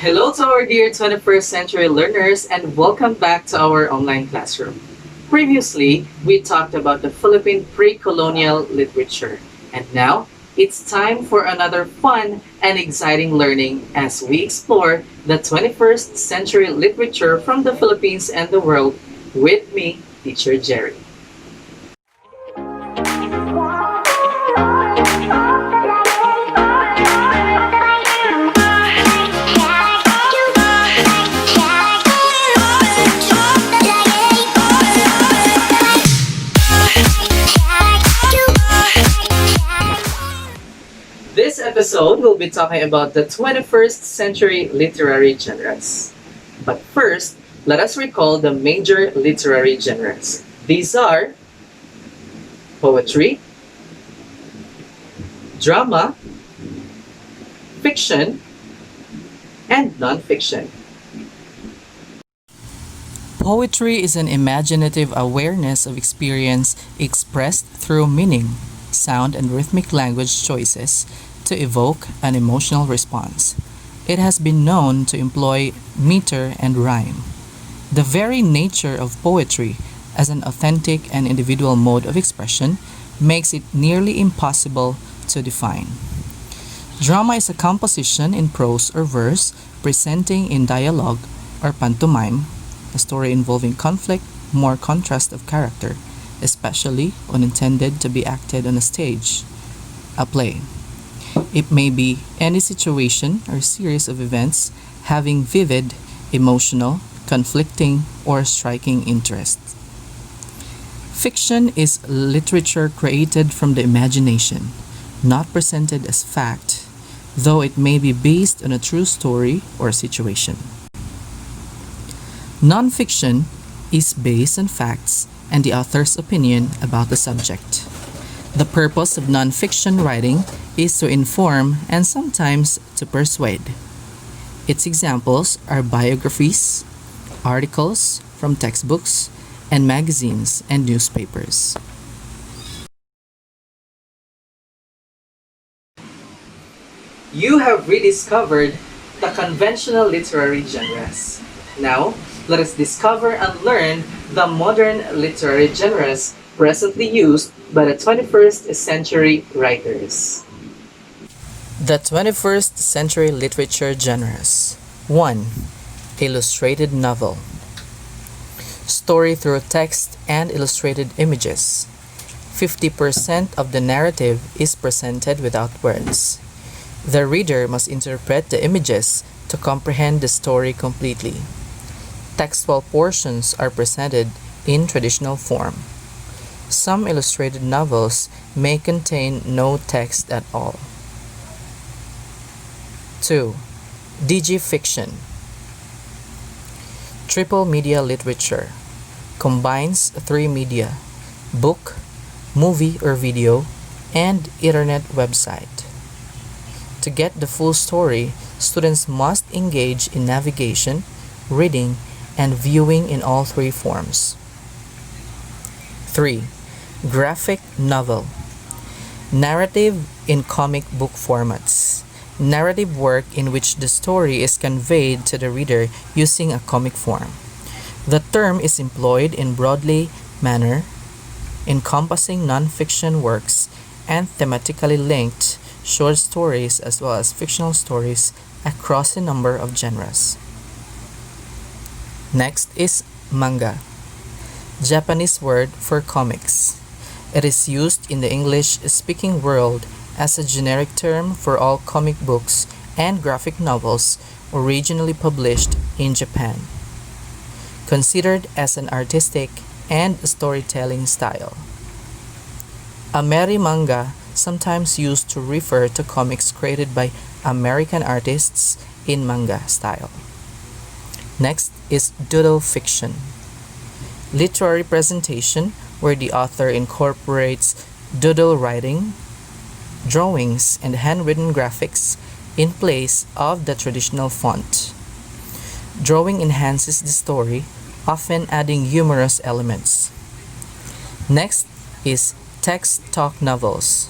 Hello to our dear 21st century learners and welcome back to our online classroom. Previously, we talked about the Philippine pre-colonial literature, and now it's time for another fun and exciting learning as we explore the 21st century literature from the Philippines and the world with me, Teacher Jerry. This episode will be talking about the 21st century literary genres. But first, let us recall the major literary genres. These are poetry, drama, fiction, and nonfiction. Poetry is an imaginative awareness of experience expressed through meaning, sound, and rhythmic language choices to evoke an emotional response. It has been known to employ meter and rhyme. The very nature of poetry as an authentic and individual mode of expression makes it nearly impossible to define. Drama is a composition in prose or verse presenting in dialogue or pantomime a story involving conflict, more contrast of character, especially when intended to be acted on a stage, a play. It may be any situation or series of events having vivid, emotional, conflicting, or striking interest. Fiction is literature created from the imagination, not presented as fact, though it may be based on a true story or situation. Nonfiction is based on facts and the author's opinion about the subject. The purpose of nonfiction writing is to inform and sometimes to persuade. Its examples are biographies, articles from textbooks, and magazines and newspapers. You have rediscovered the conventional literary genres. Now, let us discover and learn the modern literary genres presently used by the 21st century writers. The 21st century literature genres. 1. Illustrated novel. Story through text and illustrated images. 50% of the narrative is presented without words. The reader must interpret the images to comprehend the story completely. Textual portions are presented in traditional form. Some illustrated novels may contain no text at all. 2. Digifiction. Triple media literature combines three media: book, movie or video, and internet website. To get the full story, students must engage in navigation, reading, and viewing in all three forms. 3. Graphic novel. Narrative in comic book formats. Narrative work in which the story is conveyed to the reader using a comic form. The term is employed in broadly manner, encompassing non-fiction works and thematically linked short stories as well as fictional stories across a number of genres. Next is manga, Japanese word for comics. It is used in the English-speaking world as a generic term for all comic books and graphic novels originally published in Japan, considered as an artistic and storytelling style. Ameri manga, sometimes used to refer to comics created by American artists in manga style. Next is doodle fiction, literary presentation where the author incorporates doodle writing, drawings, and handwritten graphics in place of the traditional font. Drawing enhances the story, often adding humorous elements. Next is text talk novels,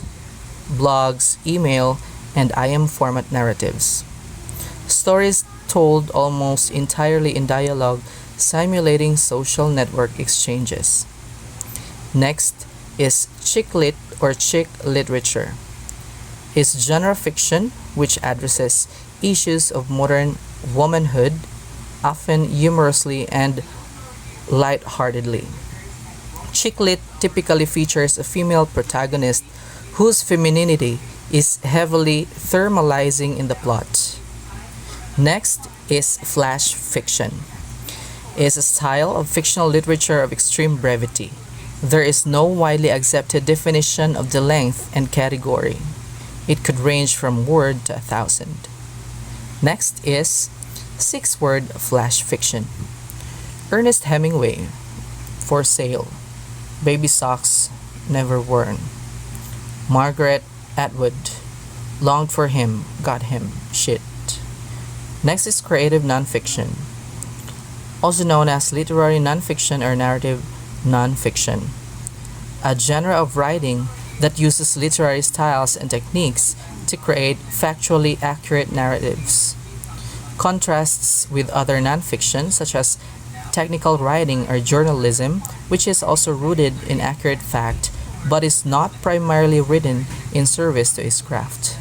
blogs, email, and IM format narratives. Stories told almost entirely in dialogue, simulating social network exchanges. Next is chick lit or chick literature. Is genre fiction which addresses issues of modern womanhood, often humorously and lightheartedly. Chick lit typically features a female protagonist whose femininity is heavily thermalizing in the plot. Next is flash fiction. It is a style of fictional literature of extreme brevity. There is no widely accepted definition of the length and category. It could range from word to 1,000. Next is six-word flash fiction. Ernest Hemingway, For Sale, Baby Socks Never Worn. Margaret Atwood, Longed for Him, Got Him, Shit. Next is creative nonfiction, also known as literary nonfiction or narrative nonfiction, a genre of writing that uses literary styles and techniques to create factually accurate narratives. Contrasts with other nonfiction such as technical writing or journalism, which is also rooted in accurate fact but is not primarily written in service to its craft.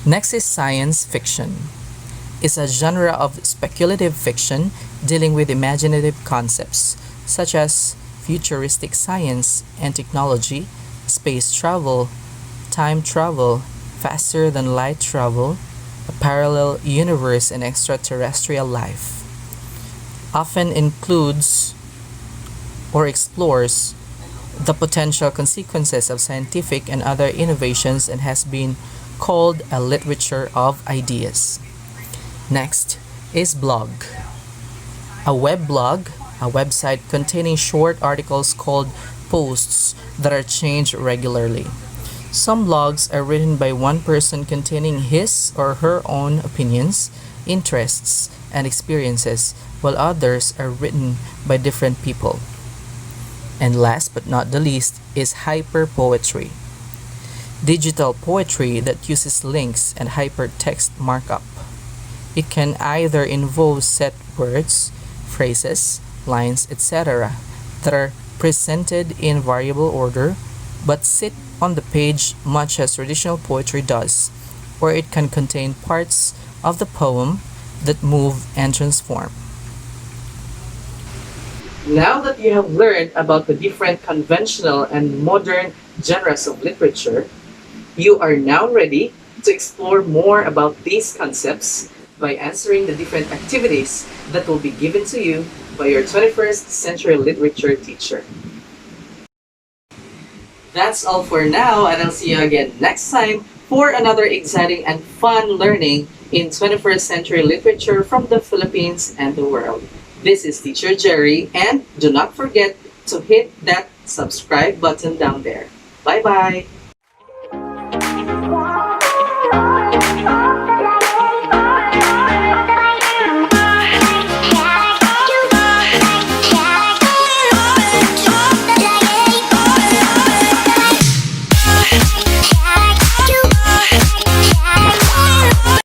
Next is science fiction. It's a genre of speculative fiction dealing with imaginative concepts such as futuristic science and technology, space travel, time travel, faster than light travel, a parallel universe, and extraterrestrial life. Often includes or explores the potential consequences of scientific and other innovations and has been called a literature of ideas. Next is blog. A web blog, a website containing short articles called posts that are changed regularly. Some blogs are written by one person containing his or her own opinions, interests, and experiences, while others are written by different people. And last but not the least is hyperpoetry. Digital poetry that uses links and hypertext markup. It can either involve set words, phrases, lines, etc. that are presented in variable order but sit on the page much as traditional poetry does, or it can contain parts of the poem that move and transform. Now that you have learned about the different conventional and modern genres of literature, you are now ready to explore more about these concepts by answering the different activities that will be given to you by your 21st century literature teacher. That's all for now, and I'll see you again next time for another exciting and fun learning in 21st century literature from the Philippines and the world. This is Teacher Jerry, and do not forget to hit that subscribe button down there. Bye-bye!